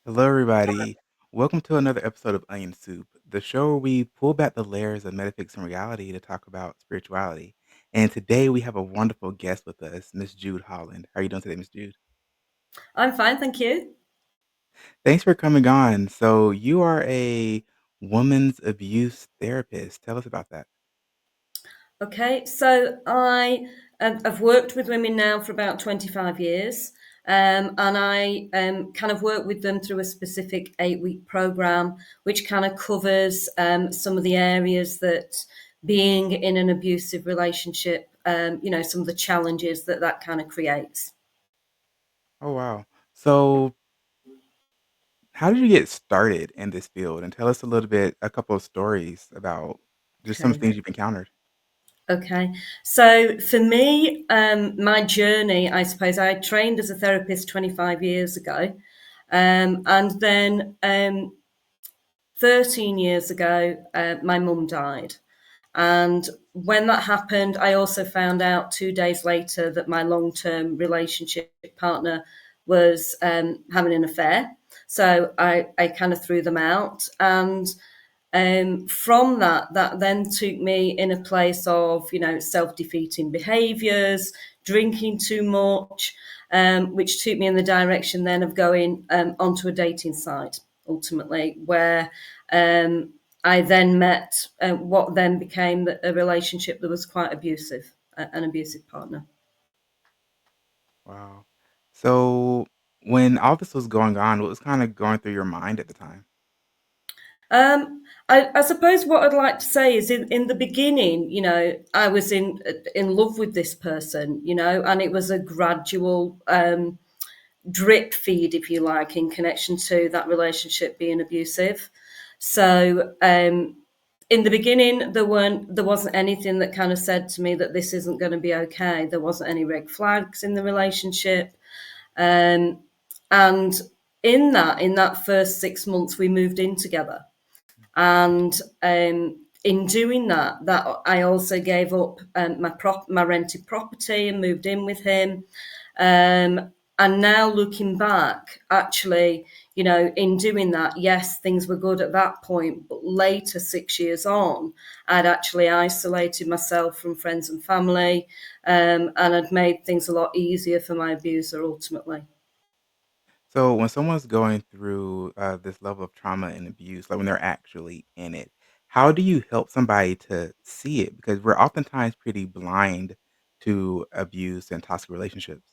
Hello, everybody. Welcome to another episode of Onion Soup, the show where we pull back the layers of metaphysics and reality to talk about spirituality. And today we have a wonderful guest with us, Miss Jude Holland. How are you doing today, Miss Jude? I'm fine, thank you. Thanks for coming on. So you are a woman's abuse therapist. Tell us about that. Okay, so I've worked with women now for about 25 years, and I kind of work with them through a specific 8-week program, which kind of covers some of the areas that being in an abusive relationship, some of the challenges that kind of creates. Oh, wow. So how did you get started in this field? And tell us a couple of stories about just some Okay. things you've encountered. Okay. So for me, my journey, I suppose I trained as a therapist 25 years ago. And then 13 years ago, my mum died. And when that happened, I also found out 2 days later that my long term relationship partner was having an affair. So I kind of threw them out. And from that then took me in a place of, self-defeating behaviors, drinking too much, which took me in the direction then of going onto a dating site, ultimately, where I then met what then became a relationship that was quite abusive, an abusive partner. Wow. So when all this was going on, what was kind of going through your mind at the time? I suppose what I'd like to say is in the beginning, I was in love with this person, and it was a gradual drip feed, if you like, in connection to that relationship being abusive. So in the beginning, there wasn't anything that kind of said to me that this isn't going to be okay. There wasn't any red flags in the relationship. Um, and in that first 6 months, we moved in together. And in doing that I also gave up my rented property and moved in with him. And now looking back, actually, in doing that, yes, things were good at that point, but later, 6 years on, I'd actually isolated myself from friends and family, and I'd made things a lot easier for my abuser ultimately. So when someone's going through this level of trauma and abuse, like when they're actually in it, how do you help somebody to see it? Because we're oftentimes pretty blind to abuse and toxic relationships.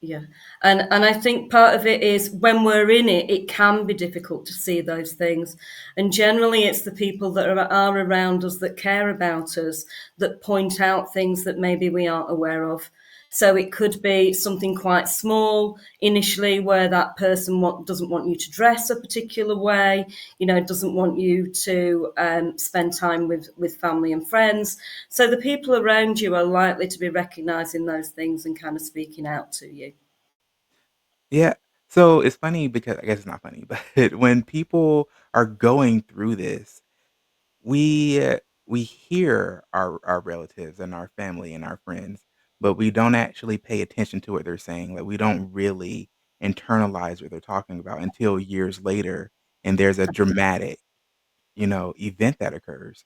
Yeah. And I think part of it is when we're in it, it can be difficult to see those things. And generally it's the people that are around us that care about us that point out things that maybe we aren't aware of. So it could be something quite small initially where that person doesn't want you to dress a particular way, doesn't want you to spend time with family and friends. So the people around you are likely to be recognizing those things and kind of speaking out to you. Yeah. So it's funny because I guess it's not funny, but when people are going through this, we hear our relatives and our family and our friends, but we don't actually pay attention to what they're saying. Like we don't really internalize what they're talking about until years later, and there's a dramatic, event that occurs.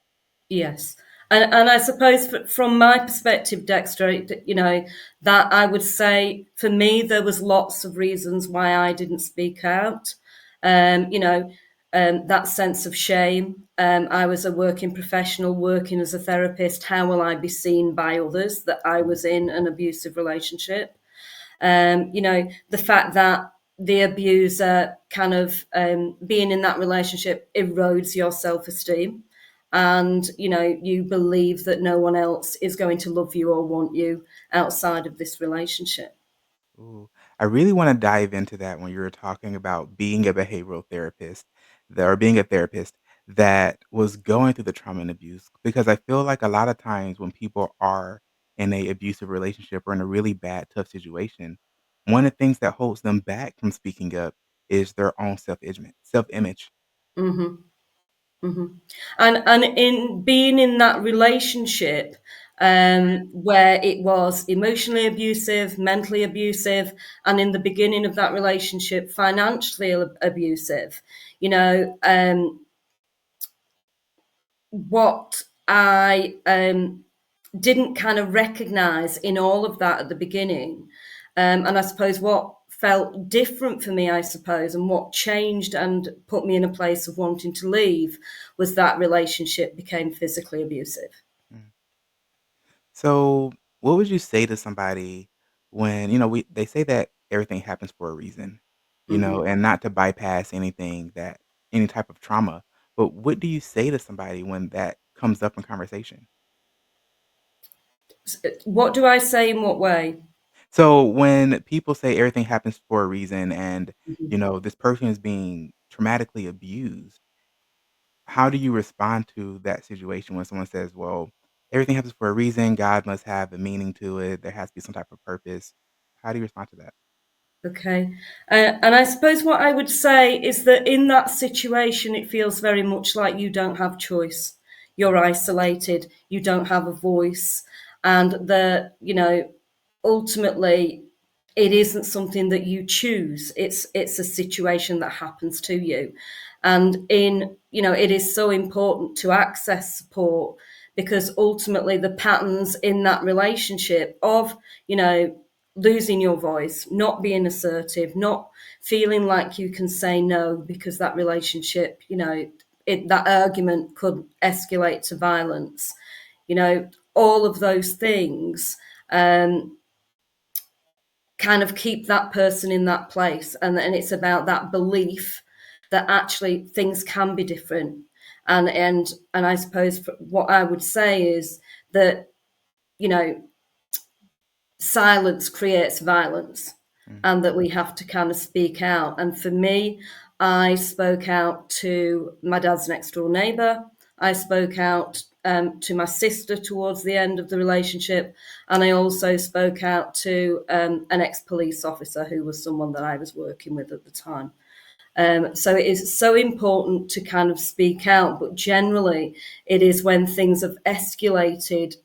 Yes. And I suppose from my perspective, Dexter, that I would say for me, there was lots of reasons why I didn't speak out. Um, you know, that sense of shame. I was a working professional, working as a therapist. How will I be seen by others that I was in an abusive relationship? The fact that the abuser kind of being in that relationship erodes your self-esteem, and you believe that no one else is going to love you or want you outside of this relationship. Ooh, I really wanna dive into that when you were talking about being a behavioral therapist or being a therapist that was going through the trauma and abuse, because I feel like a lot of times when people are in a abusive relationship or in a really bad, tough situation, one of the things that holds them back from speaking up is their own self-image. Hmm. Hmm. And in being in that relationship, where it was emotionally abusive, mentally abusive, and in the beginning of that relationship, financially abusive. You know, what I didn't kind of recognize in all of that at the beginning. And I suppose what felt different for me, I suppose, and what changed and put me in a place of wanting to leave was that relationship became physically abusive. Mm. So, what would you say to somebody when, they say that everything happens for a reason, Hmm. and not to bypass any type of trauma. But what do you say to somebody when that comes up in conversation? What do I say in what way? So, when people say everything happens for a reason and, Mhm. this person is being traumatically abused, how do you respond to that situation when someone says, "Well, everything happens for a reason, God must have a meaning to it, there has to be some type of purpose." How do you respond to that? Okay. And I suppose what I would say is that in that situation, it feels very much like you don't have choice. You're isolated, you don't have a voice. And ultimately, it isn't something that you choose. It's a situation that happens to you. And it is so important to access support because ultimately the patterns in that relationship of, you know, losing your voice, not being assertive, not feeling like you can say no because that relationship, that argument could escalate to violence. All of those things um, kind of keep that person in that place, and it's about that belief that actually things can be different. And I suppose what I would say is that you know silence creates violence Mm, and that we have to kind of speak out. And for me, I spoke out to my dad's next door neighbor. I spoke out to my sister towards the end of the relationship. And I also spoke out to an ex police officer who was someone that I was working with at the time. So it is so important to kind of speak out, but generally, it is when things have escalated,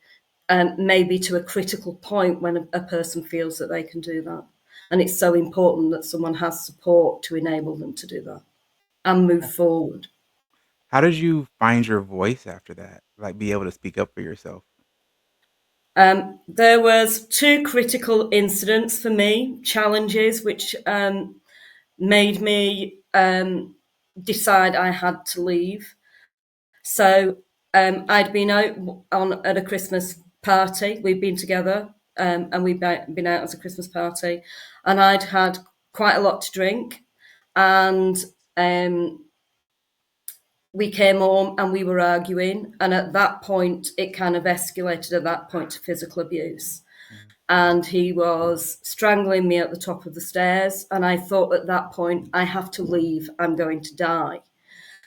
maybe to a critical point when a person feels that they can do that. And it's so important that someone has support to enable them to do that and move yeah. forward. How did you find your voice after that? Like, be able to speak up for yourself? There was two critical incidents for me, challenges which made me decide I had to leave. So I'd been out at a Christmas party. We'd been together, and we'd been out as a Christmas party, and I'd had quite a lot to drink, and um, we came home and we were arguing, and at that point, it kind of escalated at that point to physical abuse. Mm, And he was strangling me at the top of the stairs, and I thought at that point, I have to leave. I'm going to die.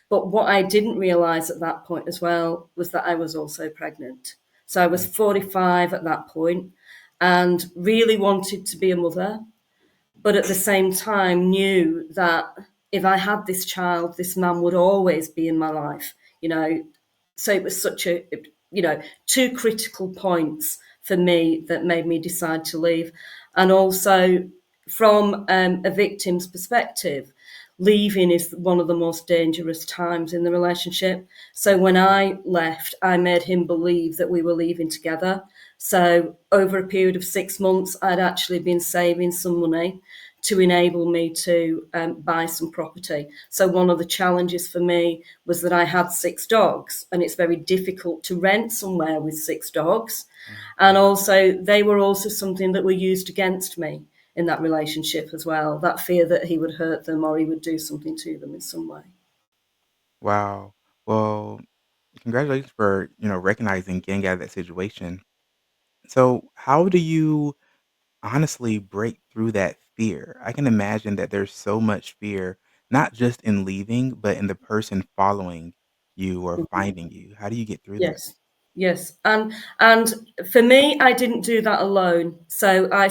But what I didn't realize at that point as well was that I was also pregnant. So I was mm, 45 at that point and really wanted to be a mother, but at the same time knew that if I had this child, this man would always be in my life, you know. So it was such two critical points for me that made me decide to leave. And also, from a victim's perspective, leaving is one of the most dangerous times in the relationship. So when I left, I made him believe that we were leaving together. So over a period of 6 months, I'd actually been saving some money to enable me to buy some property. So one of the challenges for me was that I had six dogs, and it's very difficult to rent somewhere with six dogs. mm. And also, they were also something that were used against me in that relationship as well. That fear that he would hurt them or he would do something to them in some way. Wow. Well, congratulations for, recognizing getting out of that situation. So, how do you honestly break through that fear? I can imagine that there's so much fear, not just in leaving, but in the person following you or Mhm. finding you. How do you get through that? Yes, yes, and for me, I didn't do that alone. So I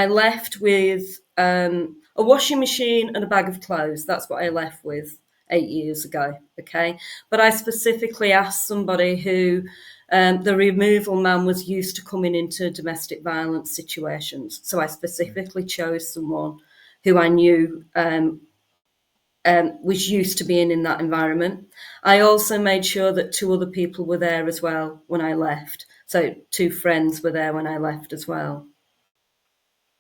left with a washing machine and a bag of clothes. That's what I left with 8 years ago. Okay, but I specifically asked somebody who The removal man was used to coming into domestic violence situations. So I Mm. specifically chose someone who I knew was used to being in that environment. I also made sure that two other people were there as well when I left. So two friends were there when I left as well.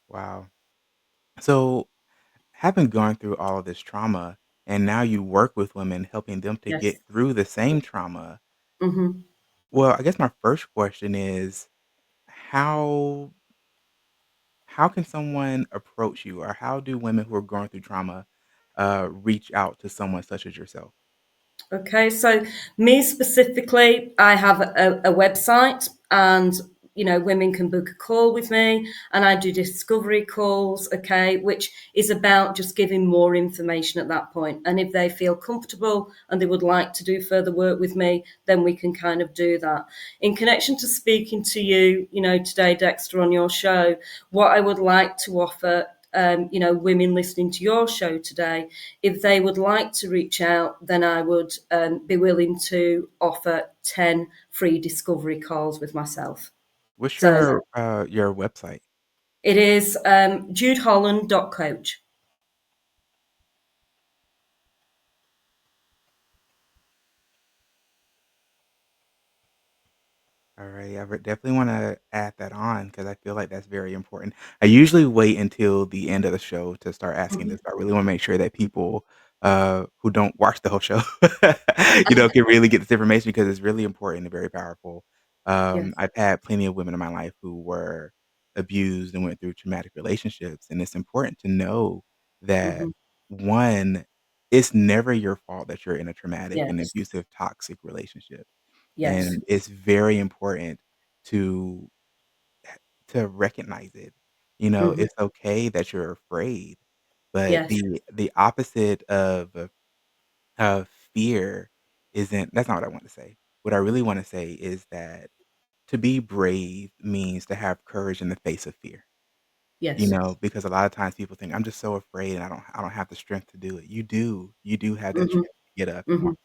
Wow. So, having gone through all of this trauma and now you work with women helping them to Yes. get through the same trauma, Hmm. well, I guess my first question is how how can someone approach you, or how do women who are going through trauma, reach out to someone such as yourself? Okay, so me specifically, I have a website, and women can book a call with me, and I do discovery calls, okay, which is about just giving more information at that point. And if they feel comfortable and they would like to do further work with me, then we can kind of do that. In connection to speaking to you, today, Dexter, on your show, what I would like to offer women listening to your show today, if they would like to reach out, then I would be willing to offer 10 free discovery calls with myself. What's So your website? it is judeholland.coach. Alright, I would definitely wanna add that on because I feel like that's very important. I usually wait until the end of the show to start asking Mhm. this. I really wanna make sure that people, who don't watch the whole show, can really get this information because it's really important and very powerful. Yes. I've had plenty of women in my life who were abused and went through traumatic relationships, and it's important to know that, Hmm. 1, it's never your fault that you're in a traumatic and Yes. abusive, toxic relationship. Yes. And it's very important to recognize it. Hmm. It's okay that you're afraid, but Yes. the opposite of fear isn't that's not what I want to say. What I really wanna say is that to be brave means to have courage in the face of fear, Yes. because a lot of times people think, "I'm just so afraid and I don't have the strength to do it." You do. You do have that Hmm. strength to get up and walk. Hmm.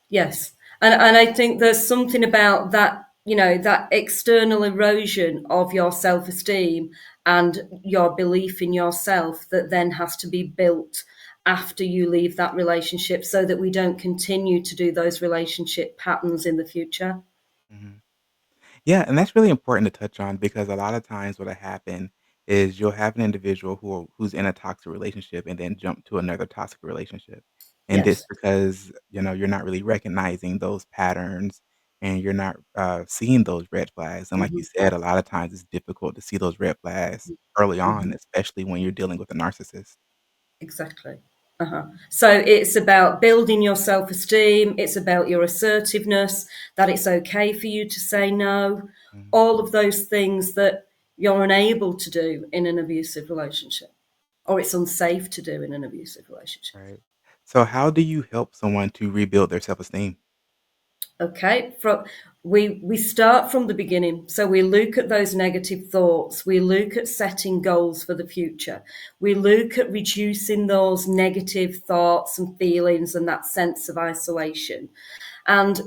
Yes. And I think there's something about that, that external erosion of your self-esteem and your belief in yourself that then has to be built after you leave that relationship so that we don't continue to do those relationship patterns in the future. Mhm. Yeah, and that's really important to touch on because a lot of times what'll happen is you'll have an individual who's in a toxic relationship and then jump to another toxic relationship. And it's Yes. because, you're not really recognizing those patterns and you're not seeing those red flags. And like you Mhm. said, a lot of times it's difficult to see those red flags early on, Mhm. especially when you're dealing with a narcissist. Exactly. Uh-huh. So it's about building your self esteem, it's about your assertiveness, that it's okay for you to say no, Mhm. all of those things that you're unable to do in an abusive relationship, or it's unsafe to do in an abusive relationship. Right. So how do you help someone to rebuild their self-esteem? Okay, we start from the beginning. So we look at those negative thoughts. We look at setting goals for the future. We look at reducing those negative thoughts and feelings and that sense of isolation. And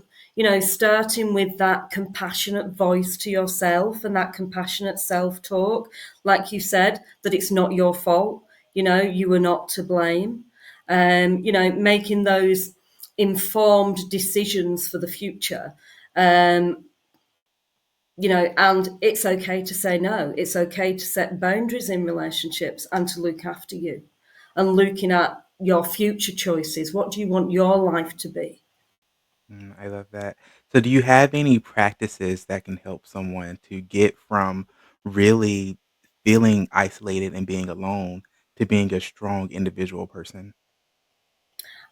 starting with that compassionate voice to yourself and that compassionate self-talk, like you said, that it's not your fault. You were not to blame. Making those informed decisions for the future. Um, and it's okay to say no. It's okay to set boundaries in relationships and to look after you and looking at your future choices. What do you want your life to be? I love that. So do you have any practices that can help someone to get from really feeling isolated and being alone to being a strong individual person?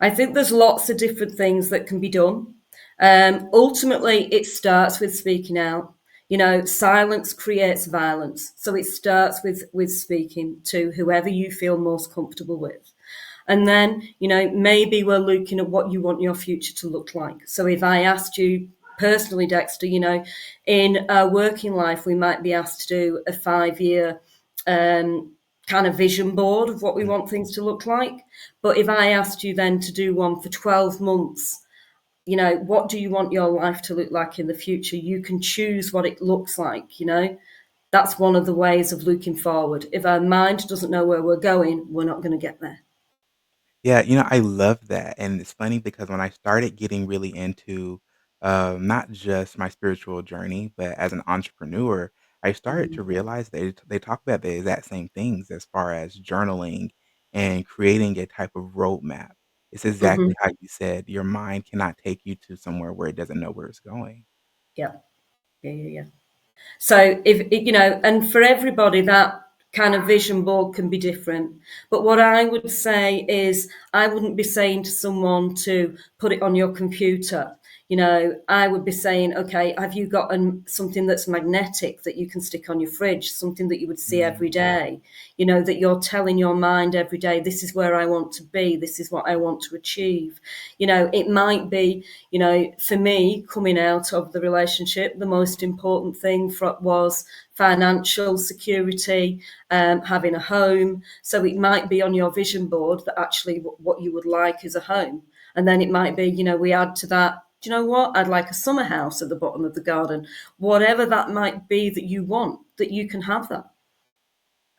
I think there's lots of different things that can be done. Ultimately, it starts with speaking out. Silence creates violence. So it starts with speaking to whoever you feel most comfortable with. And then, maybe we're looking at what you want your future to look like. So if I asked you personally, Dexter, in our working life, we might be asked to do a 5 year um, kind of vision board of what we Mm, want things to look like. But if I asked you then to do one for 12 months, You know, what do you want your life to look like in the future? You can choose what it looks like, you know. That's one of the ways of looking forward. If our mind doesn't know where we're going, we're not going to get there. Yeah, I love that, and it's funny because when I started getting really into, not just my spiritual journey, but as an entrepreneur, I started Mhm. to realize they talk about the exact same things as far as journaling and creating a type of roadmap. It's exactly Mhm. how you said, your mind cannot take you to somewhere where it doesn't know where it's going. Yeah. Yeah. Yeah. Yeah. So if you know, and for everybody that kind of vision board can be different. But what I would say is I wouldn't be saying to someone to put it on your computer. You know, I would be saying, okay, have you got something that's magnetic that you can stick on your fridge, something that you would see every Mm, day, you know, that you're telling your mind every day, this is where I want to be, this is what I want to achieve. You know, it might be, you know, for me, coming out of the relationship, the most important thing was financial security, having a home. So it might be on your vision board that actually what you would like is a home. And then it might be, you know, we add to that, do you know what? I'd like a summer house at the bottom of the garden. Whatever that might be that you want, that you can have that.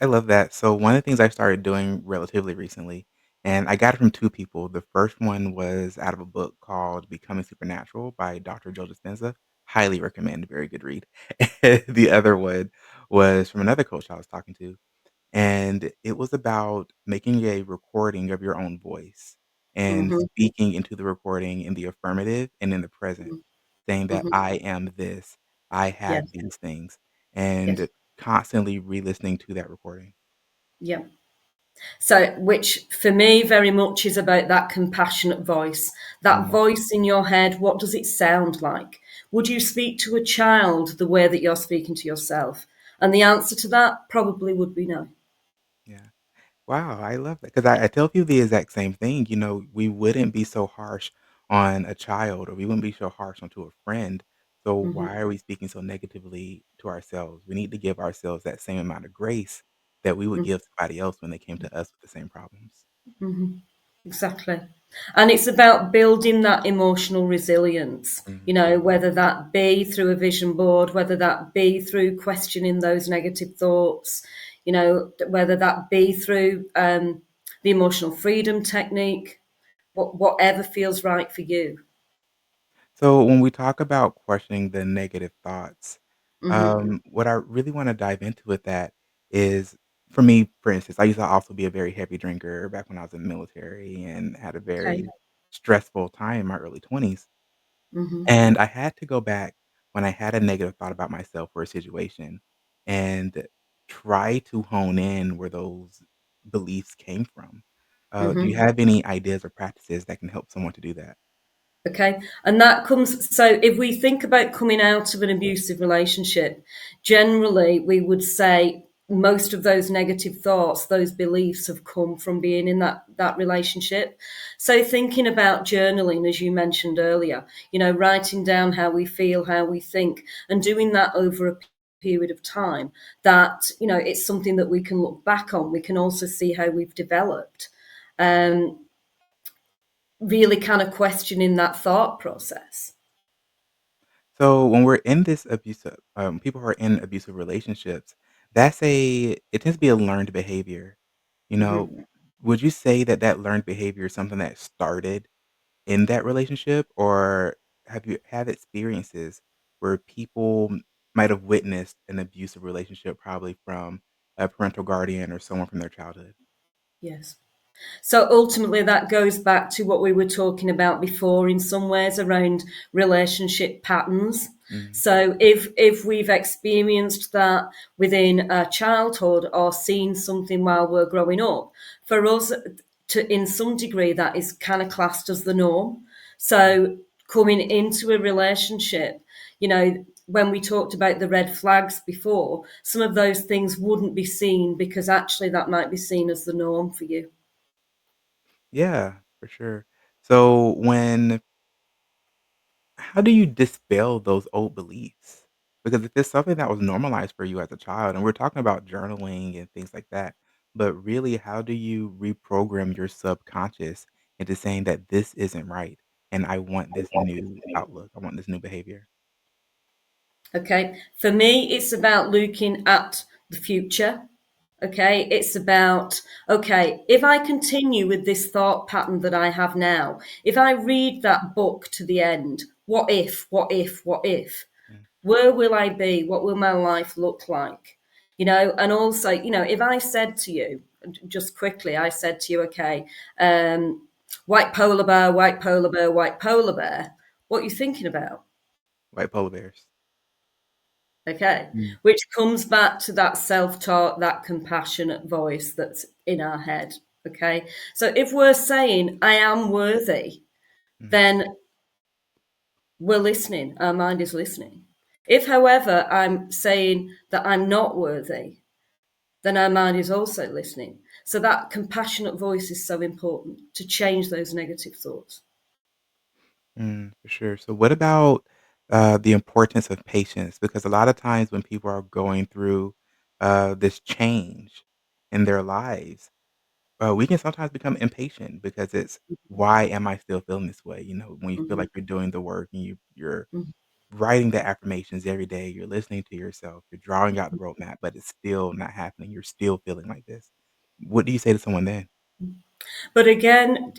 I love that. So one of the things I started doing relatively recently, and I got it from 2 people. The first one was out of a book called Becoming Supernatural by Dr. Joe Dispenza. Highly recommend, very good read. The other one was from another coach I was talking to, and it was about making a recording of your own voice and Mm-hmm, speaking into the recording in the affirmative and in the present, mm-hmm, saying that mm-hmm. I am this, I have Yes, these things, yes, and constantly re-listening to that recording. yeah. So, which for me very much is about that compassionate voice. That Mm. voice in your head, what does it sound like? Would you speak to a child the way that you're speaking to yourself? And the answer to that probably would be no. Yeah. Wow, I love that because I tell people the exact same thing. We wouldn't be so harsh on a child or we wouldn't be so harsh onto a friend. So Hmm. why are we speaking so negatively to ourselves? We need to give ourselves that same amount of grace that we would give somebody else when they came to us with the same problems. Hmm. Exactly. And it's about building that emotional resilience, you Mhm. know, whether that be through a vision board, whether that be through questioning those negative thoughts, you know, whether that be through the emotional freedom technique, whatever feels right for you. So when we talk about questioning the negative thoughts, Hmm. what I really want to dive into with that is, for me, for instance, I used to also be a very heavy drinker back when I was in the military and had a Okay. very stressful time in my early 20s. Hmm. And I had to go back when I had a negative thought about myself or a situation and try to hone in where those beliefs came from. Do you Hmm. have any ideas or practices that can help someone to do that? Okay. And that comes, so if we think about coming out of an abusive relationship, generally we would say most of those negative thoughts, those beliefs have come from being in that relationship. So thinking about journaling, as you mentioned earlier, you know, writing down how we feel, how we think, and doing that over a period of time, that, you know, it's something that we can look back on. We can also see how we've developed. Um, Really kind of questioning that thought process. So when we're in this abusive, people who are in abusive relationships, it tends to be a learned behavior. You know, Mhm. would you say that that learned behavior is something that started in that relationship, or have you had experiences where people might have witnessed an abusive relationship, probably from a parental guardian or someone from their childhood? Yes. So ultimately, that goes back to what we were talking about before, in some ways, around relationship patterns. Mm. So if we've experienced that within our childhood or seen something while we're growing up, for us to in some degree that is kind of classed as the norm. So coming into a relationship, you know, when we talked about the red flags before, some of those things wouldn't be seen because actually that might be seen as the norm for you. Yeah, for sure. So when How do you dispel those old beliefs? Because if it's something that was normalized for you as a child, and we're talking about journaling and things like that, but really, how do you reprogram your subconscious into saying that this isn't right? and I want this new outlook. I want this new behavior. Okay. For me, it's about looking at the future. Okay. It's about, okay, if I continue with this thought pattern that I have now, if I read that book to the end, what if, what if, what if? Mm. Where will I be? What will my life look like? And also, if I said to you, just quickly, I said to you, okay, white polar bear, white polar bear, white polar bear, what are you thinking about? White polar bears. Okay. Mm, Which comes back to that self talk, that compassionate voice that's in our head. Okay. So if we're saying, I am worthy, mhm. then we're listening. Our mind is listening. If, however, I'm saying that I'm not worthy, then our mind is also listening. So that compassionate voice is so important to change those negative thoughts. For sure. So what about, the importance of patience? Because a lot of times when people are going through, this change in their lives, we can sometimes become impatient because it's, "Why am I still feeling this way?" When you feel Mhm, like you're doing the work and you're mhm, writing the affirmations every day, you're listening to yourself, you're drawing out the roadmap, but it's still not happening, you're still feeling like this. What do you say to someone then? mhm. But again,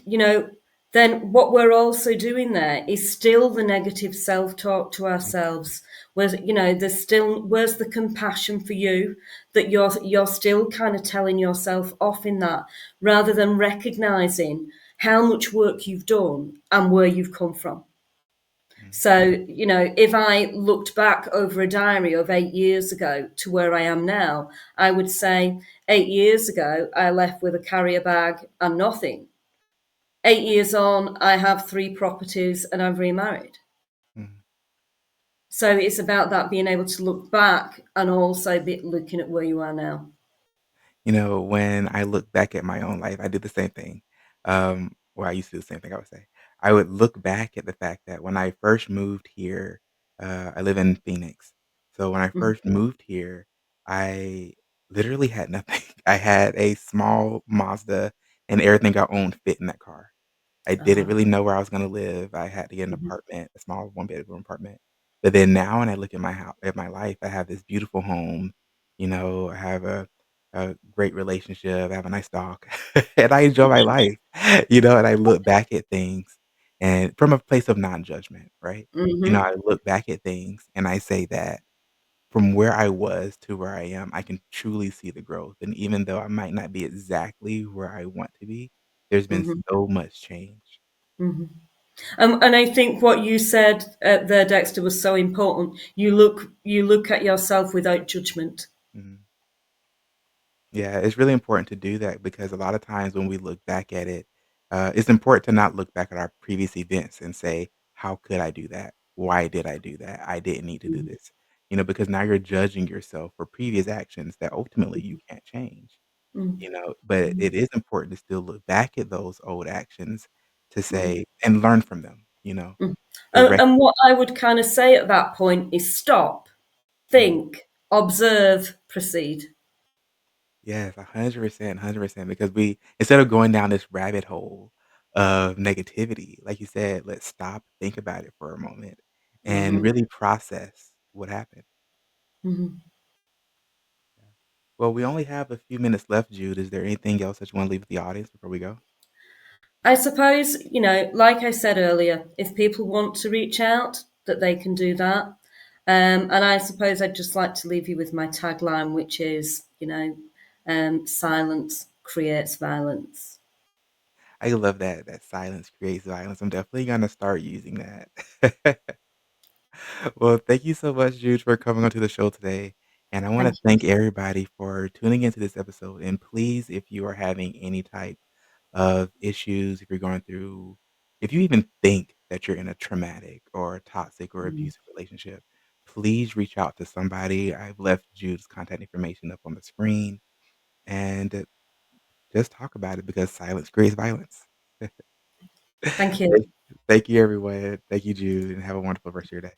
then what we're also doing there is still the negative self-talk to ourselves. There's still where's the compassion for you that you're still kind of telling yourself off in that rather than recognizing how much work you've done and where you've come from. Mm, So, if I looked back over a diary of 8 years ago to where I am now, I would say 8 years ago, I left with a carrier bag and nothing. 8 years on, I have three properties and I've remarried. mm. So it's about that being able to look back and also be looking at where you are now. When I look back at my own life, I did the same thing. Well, I used to do the same thing, I would say. I would look back at the fact that when I first moved here, I live in Phoenix. So when I Mhm. first moved here, I literally had nothing. I had a small Mazda and everything I owned fit in that car. I didn't Uh, really know where I was gonna live. I had to get an mhm, apartment, a small one-bedroom apartment. But then now when I look at my house, at my life, I have this beautiful home. I have a great relationship. I have a nice dog, and I enjoy my life. And I look back at things and from a place of non-judgment, right? mhm, I look back at things and I say that from where I was to where I am, I can truly see the growth. And even though I might not be exactly where I want to be, there's been mhm, so much change. mhm. And I think what you said there, Dexter, was so important. You look at yourself without judgment. Mhm. Yeah, it's really important to do that because a lot of times when we look back at it, it's important to not look back at our previous events and say, "How could I do that? Why did I do that? I didn't need to do Mhm, this." Because now you're judging yourself for previous actions that ultimately you can't change. mhm, But mhm, it is important to still look back at those old actions to mhm, say and learn from them, mhm. to And what I would kind of say at that point is stop, Mhm. think, observe, proceed. Yes, 100%, 100%, because we instead of going down this rabbit hole of negativity, like you said, let's stop, think about it for a moment, and Mhm, really process what happened. mhm. Yeah. Well, we only have a few minutes left, Jude. Is there anything else that you wanna leave with the audience before we go? I suppose, like I said earlier, if people want to reach out, that they can do that. And I suppose I'd just like to leave you with my tagline, which is, silence creates violence. I love that silence creates violence. I'm definitely gonna start using that. Well, thank you so much, Jude, for coming onto the show today. And I want Thank to you. thank everybody for tuning into this episode. And please, if you are having any type of issues, if you're going through, if you even think that you're in a traumatic or toxic or Mm. abusive relationship, please reach out to somebody. I've left Jude's contact information up on the screen and just talk about it because silence creates violence. Thank you. Thank you, everyone. Thank you, Jude, and have a wonderful rest of your day.